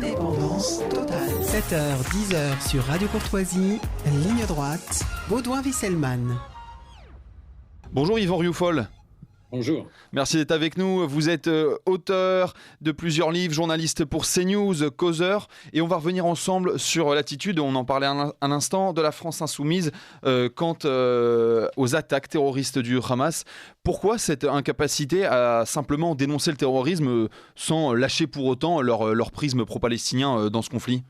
Indépendance totale. 7h, 10h sur Radio Courtoisie, ligne droite, Baudouin-Wisselman. Bonjour Yvan Rioufol. Bonjour. Merci d'être avec nous. Vous êtes auteur de plusieurs livres, journaliste pour CNews, causeur. Et on va revenir ensemble sur l'attitude, on en parlait un instant, de la France insoumise quant aux attaques terroristes du Hamas. Pourquoi cette incapacité à simplement dénoncer le terrorisme sans lâcher pour autant leur prisme pro-palestinien dans ce conflit ?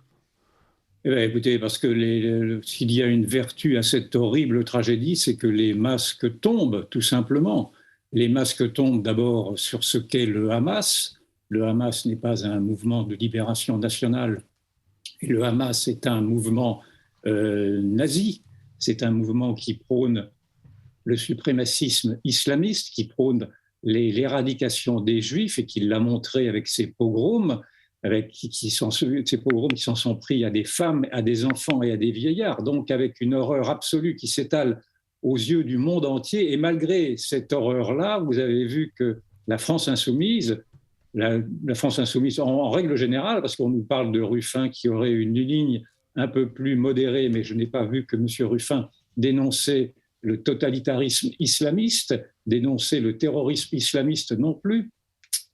Eh bien, écoutez, parce que s'il y a une vertu à cette horrible tragédie, c'est que les masques tombent, tout simplement. Les masques tombent d'abord sur ce qu'est le Hamas. Le Hamas n'est pas un mouvement de libération nationale. Et le Hamas est un mouvement nazi. C'est un mouvement qui prône le suprémacisme islamiste, qui prône l'éradication des Juifs et qui l'a montré avec ses pogroms, ces pogroms qui s'en sont pris à des femmes, à des enfants et à des vieillards. Donc avec une horreur absolue qui s'étale aux yeux du monde entier. Et malgré cette horreur-là, vous avez vu que la France insoumise, la France insoumise en règle générale, parce qu'on nous parle de Ruffin qui aurait une ligne un peu plus modérée, mais je n'ai pas vu que M. Ruffin dénonçait le totalitarisme islamiste, dénonçait le terrorisme islamiste non plus.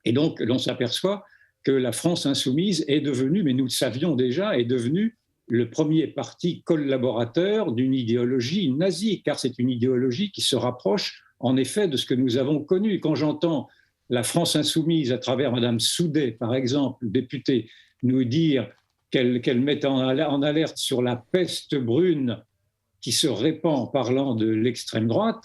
Et donc, l'on s'aperçoit que la France insoumise est devenue, mais nous le savions déjà, est devenue le premier parti collaborateur d'une idéologie nazie, car c'est une idéologie qui se rapproche en effet de ce que nous avons connu. Quand j'entends la France insoumise, à travers Mme Soudet, par exemple, députée, nous dire qu'elle met en alerte sur la peste brune qui se répand en parlant de l'extrême droite,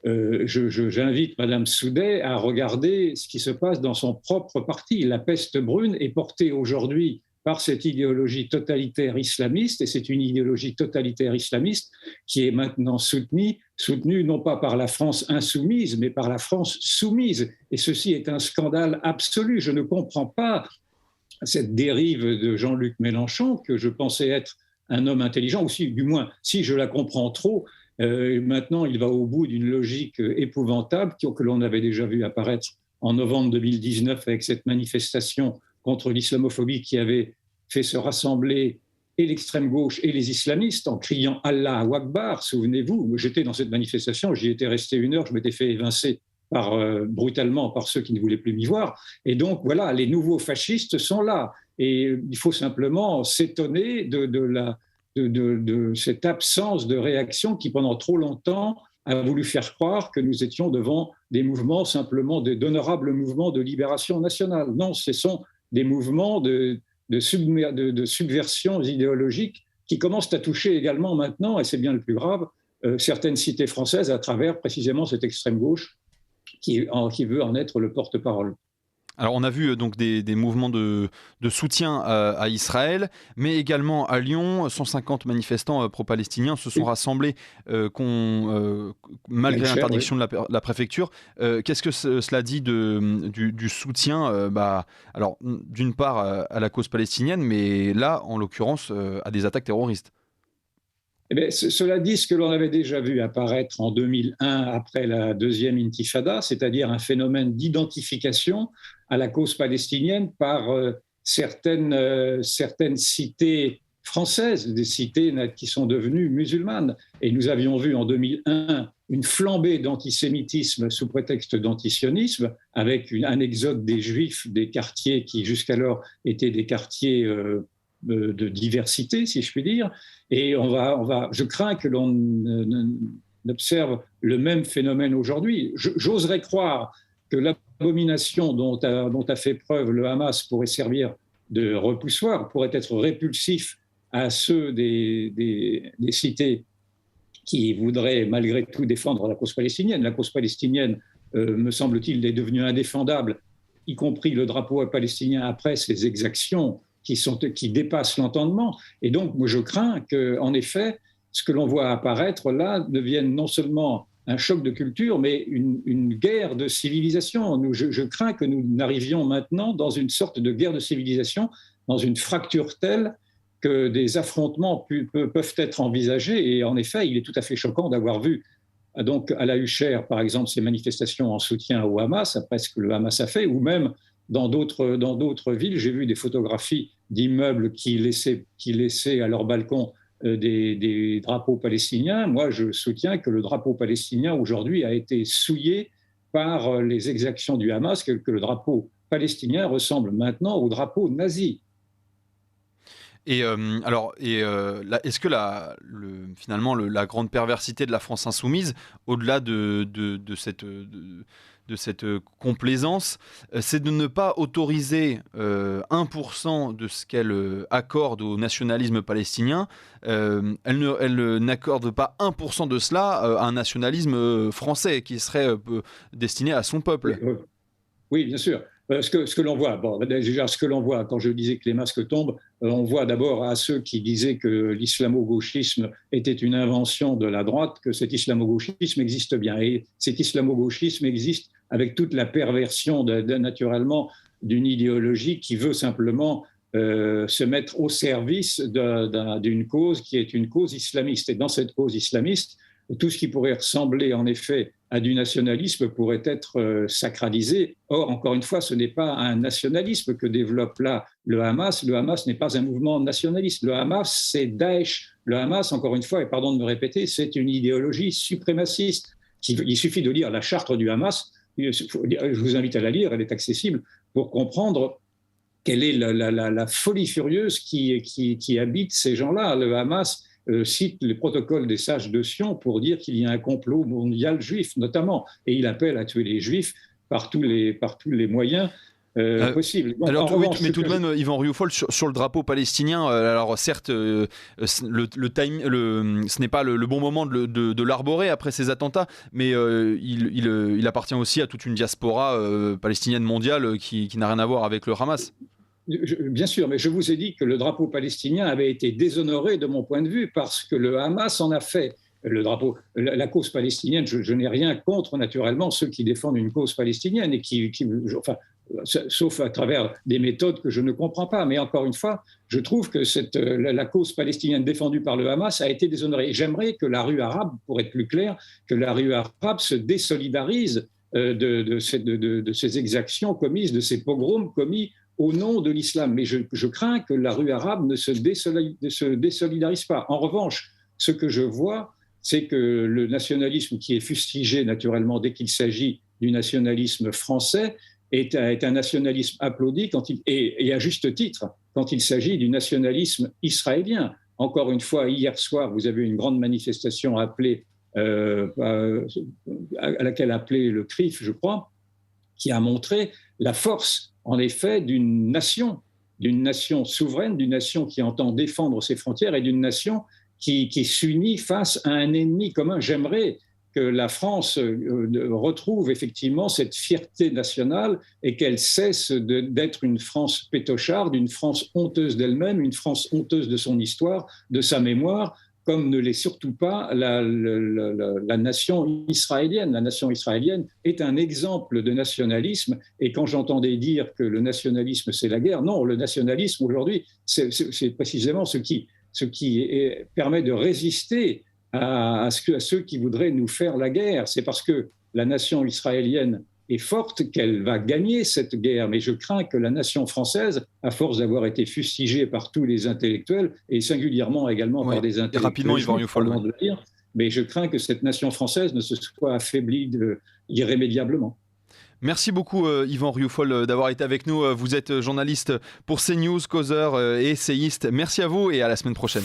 j'invite Mme Soudet à regarder ce qui se passe dans son propre parti. La peste brune est portée aujourd'hui par cette idéologie totalitaire islamiste, et c'est une idéologie totalitaire islamiste qui est maintenant soutenue non pas par la France insoumise, mais par la France soumise. Et ceci est un scandale absolu. Je ne comprends pas cette dérive de Jean-Luc Mélenchon, que je pensais être un homme intelligent, ou du moins, si je la comprends trop, maintenant il va au bout d'une logique épouvantable que l'on avait déjà vu apparaître en novembre 2019 avec cette manifestation contre l'islamophobie qui avait fait se rassembler et l'extrême gauche et les islamistes en criant Allah Akbar. Souvenez-vous, j'étais dans cette manifestation, j'y étais resté 1 heure, je m'étais fait évincer brutalement par ceux qui ne voulaient plus m'y voir. Et donc voilà, les nouveaux fascistes sont là. Et il faut simplement s'étonner de cette absence de réaction qui, pendant trop longtemps, a voulu faire croire que nous étions devant des mouvements simplement d'honorables mouvements de libération nationale. Non, ce sont des mouvements de subversion idéologique qui commencent à toucher également maintenant, et c'est bien le plus grave, certaines cités françaises à travers précisément cette extrême gauche qui veut en être le porte-parole. Alors on a vu donc des mouvements de soutien à Israël, mais également à Lyon, 150 manifestants pro-palestiniens se sont rassemblés malgré l'interdiction de la préfecture. Qu'est-ce que cela dit du soutien alors d'une part à la cause palestinienne, mais là en l'occurrence à des attaques terroristes? Eh bien, cela dit ce que l'on avait déjà vu apparaître en 2001 après la deuxième intifada, c'est-à-dire un phénomène d'identification à la cause palestinienne par certaines cités françaises, des cités qui sont devenues musulmanes. Et nous avions vu en 2001 une flambée d'antisémitisme sous prétexte d'antisionisme, avec un exode des Juifs des quartiers qui jusqu'alors étaient des quartiers de diversité, si je puis dire. Et je crains que l'on observe le même phénomène aujourd'hui. J'oserais croire que l'abomination dont a fait preuve le Hamas pourrait servir de repoussoir, pourrait être répulsif à ceux des cités qui voudraient malgré tout défendre la cause palestinienne. La cause palestinienne, me semble-t-il, est devenue indéfendable, y compris le drapeau palestinien après ces exactions qui dépassent l'entendement. Et donc, moi, je crains qu'en effet, ce que l'on voit apparaître là devienne non seulement un choc de culture, mais une guerre de civilisation. Je crains que nous n'arrivions maintenant dans une sorte de guerre de civilisation, dans une fracture telle que des affrontements peuvent être envisagés. Et en effet, il est tout à fait choquant d'avoir vu donc à la Huchère, par exemple, ces manifestations en soutien au Hamas, après ce que le Hamas a fait, ou même dans d'autres villes. J'ai vu des photographies d'immeubles qui laissaient à leur balcon des drapeaux palestiniens. Moi, je soutiens que le drapeau palestinien aujourd'hui a été souillé par les exactions du Hamas, que le drapeau palestinien ressemble maintenant au drapeau nazi. Et est-ce que finalement la grande perversité de la France insoumise, au-delà de cette complaisance, c'est de ne pas autoriser 1% de ce qu'elle accorde au nationalisme palestinien. Elle n'accorde pas 1% de cela à un nationalisme français qui serait destiné à son peuple. Oui, bien sûr. Ce que l'on voit, déjà ce que l'on voit quand je disais que les masques tombent, on voit d'abord à ceux qui disaient que l'islamo-gauchisme était une invention de la droite, que cet islamo-gauchisme existe bien. Et cet islamo-gauchisme existe avec toute la perversion naturellement d'une idéologie qui veut simplement se mettre au service d'une cause qui est une cause islamiste. Et dans cette cause islamiste, tout ce qui pourrait ressembler en effet à du nationalisme pourrait être sacralisé. Or, encore une fois, ce n'est pas un nationalisme que développe là le Hamas. Le Hamas n'est pas un mouvement nationaliste. Le Hamas, c'est Daesh. Le Hamas, encore une fois, et pardon de me répéter, c'est une idéologie suprémaciste. Il suffit de lire la charte du Hamas. Je vous invite à la lire, elle est accessible, pour comprendre quelle est la folie furieuse qui habite ces gens-là. Le Hamas cite les protocoles des sages de Sion pour dire qu'il y a un complot mondial juif, notamment, et il appelle à tuer les juifs par tous les moyens possibles. Donc, alors, revanche, mais tout de même, Yvan Rioufol, sur le drapeau palestinien, alors certes, ce n'est pas le bon moment de l'arborer après ces attentats, mais il appartient aussi à toute une diaspora palestinienne mondiale qui n'a rien à voir avec le Hamas. Bien sûr, mais je vous ai dit que le drapeau palestinien avait été déshonoré de mon point de vue parce que le Hamas en a fait. Le drapeau, la cause palestinienne, je n'ai rien contre naturellement ceux qui défendent une cause palestinienne et sauf à travers des méthodes que je ne comprends pas. Mais encore une fois, je trouve que la cause palestinienne défendue par le Hamas a été déshonorée. Et j'aimerais que la rue arabe, pour être plus clair, que la rue arabe se désolidarise de ces exactions commises, de ces pogroms commis au nom de l'islam. Mais je crains que la rue arabe ne se désolidarise pas. En revanche, ce que je vois, c'est que le nationalisme qui est fustigé naturellement dès qu'il s'agit du nationalisme français est un nationalisme applaudi et à juste titre quand il s'agit du nationalisme israélien. Encore une fois, hier soir, vous avez une grande manifestation à laquelle appelait le CRIF, je crois, qui a montré la force, en effet, d'une nation souveraine, d'une nation qui entend défendre ses frontières et d'une nation qui s'unit face à un ennemi commun. J'aimerais que la France retrouve effectivement cette fierté nationale et qu'elle cesse d'être une France pétocharde, une France honteuse d'elle-même, une France honteuse de son histoire, de sa mémoire, comme ne l'est surtout pas la nation israélienne. La nation israélienne est un exemple de nationalisme. Et quand j'entendais dire que le nationalisme, c'est la guerre, non, le nationalisme aujourd'hui, c'est précisément ce qui permet de résister à ceux qui voudraient nous faire la guerre. C'est parce que la nation israélienne est forte qu'elle va gagner cette guerre. Mais je crains que la nation française, à force d'avoir été fustigée par tous les intellectuels, et singulièrement également par des intellectuels, rapidement, Yvan Rioufol, mais je crains que cette nation française ne se soit affaiblie irrémédiablement. Merci beaucoup Yvan Rioufol d'avoir été avec nous. Vous êtes journaliste pour CNews, causeur et essayiste. Merci à vous et à la semaine prochaine.